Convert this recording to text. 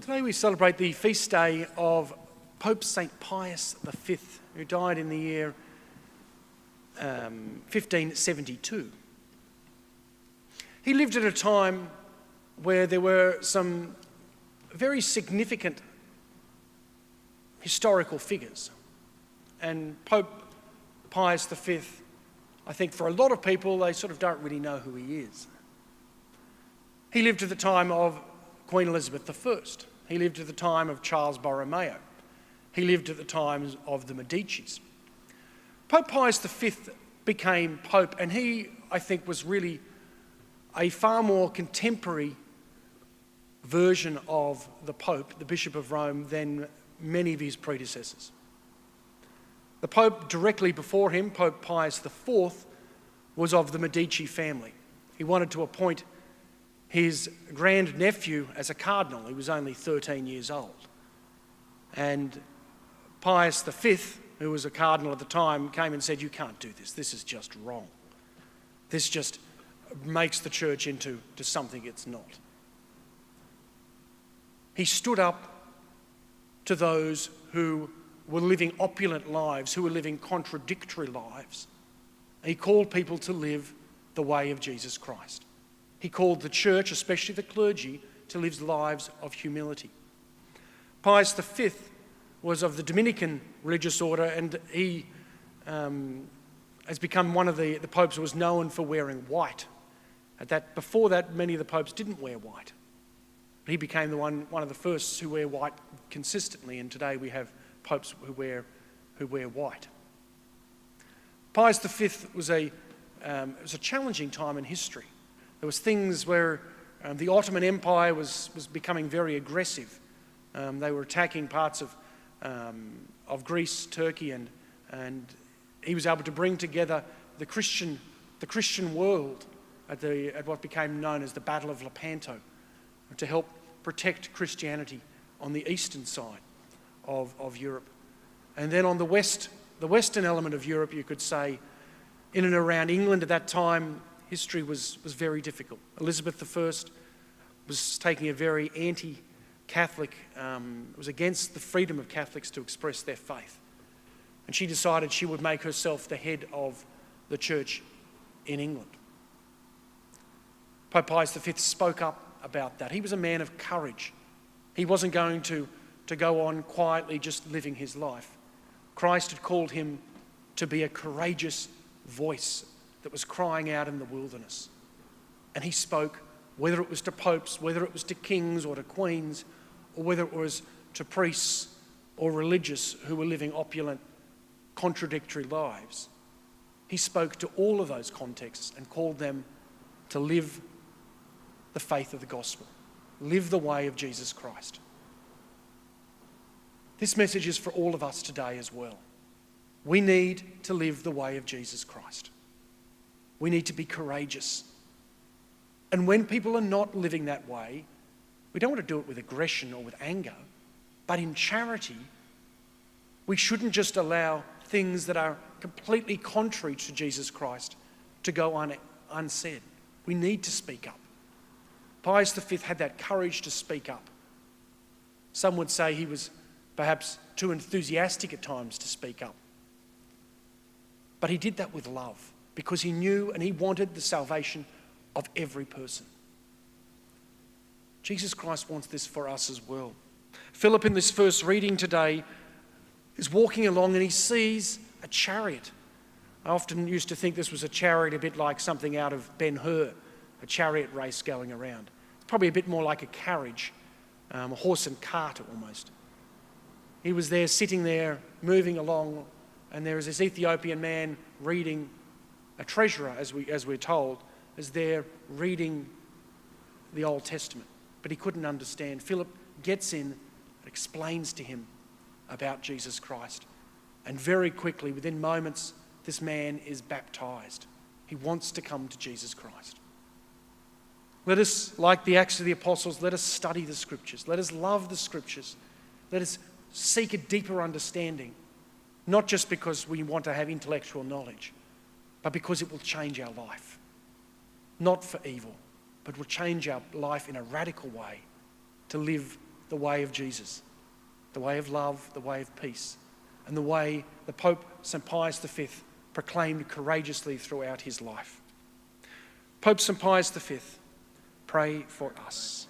Today we celebrate the feast day of Pope St. Pius V, who died in the year 1572. He lived at a time where there were some very significant historical figures. And Pope Pius V, I think for a lot of people, they sort of don't really know who he is. He lived at the time of Queen Elizabeth I. He lived at the time of Charles Borromeo. He lived at the times of the Medicis. Pope Pius V became Pope, and he, I think, was really a far more contemporary version of the Pope, the Bishop of Rome, than many of his predecessors. The Pope directly before him, Pope Pius IV, was of the Medici family. He wanted to appoint his grandnephew as a cardinal. He was only 13 years old. And Pius V, who was a cardinal at the time, came and said, "You can't do this. This is just wrong. This just makes the church into something it's not." He stood up to those who were living opulent lives, who were living contradictory lives. He called people to live the way of Jesus Christ. He called the church, especially the clergy, to live lives of humility. Pius V was of the Dominican religious order, and he has become one of the popes who was known for wearing white. Before that, many of the popes didn't wear white. But he became one of the first who wear white consistently, and today we have popes who wear white. Pius V was it was a challenging time in history. There was things where the Ottoman Empire was becoming very aggressive. They were attacking parts of Greece, Turkey, and he was able to bring together the Christian world at what became known as the Battle of Lepanto, to help protect Christianity on the eastern side of Europe. And then on the western element of Europe, you could say, in and around England at that time, history was very difficult. Elizabeth I was taking a very anti-Catholic, was against the freedom of Catholics to express their faith. And she decided she would make herself the head of the church in England. Pope Pius V spoke up about that. He was a man of courage. He wasn't going to go on quietly just living his life. Christ had called him to be a courageous voice that was crying out in the wilderness. And he spoke, whether it was to popes, whether it was to kings or to queens, or whether it was to priests or religious who were living opulent, contradictory lives. He spoke to all of those contexts and called them to live the faith of the gospel, live the way of Jesus Christ. This message is for all of us today as well. We need to live the way of Jesus Christ. We need to be courageous. And when people are not living that way, we don't want to do it with aggression or with anger, but in charity, we shouldn't just allow things that are completely contrary to Jesus Christ to go unsaid. We need to speak up. Pius V had that courage to speak up. Some would say he was perhaps too enthusiastic at times to speak up. But he did that with love, because he knew and he wanted the salvation of every person. Jesus Christ wants this for us as well. Philip, in this first reading today, is walking along and he sees a chariot. I often used to think this was a chariot a bit like something out of Ben-Hur, a chariot race going around. It's probably a bit more like a carriage, a horse and cart almost. He was there, sitting there, moving along, and there is this Ethiopian man reading, a treasurer, as we're told, is there reading the Old Testament. But he couldn't understand. Philip gets in and explains to him about Jesus Christ. And very quickly, within moments, this man is baptized. He wants to come to Jesus Christ. Let us, like the Acts of the Apostles, let us study the Scriptures. Let us love the Scriptures. Let us seek a deeper understanding, not just because we want to have intellectual knowledge, but because it will change our life. Not for evil, but will change our life in a radical way to live the way of Jesus, the way of love, the way of peace, and the way the Pope St. Pius V proclaimed courageously throughout his life. Pope St. Pius V, pray for us.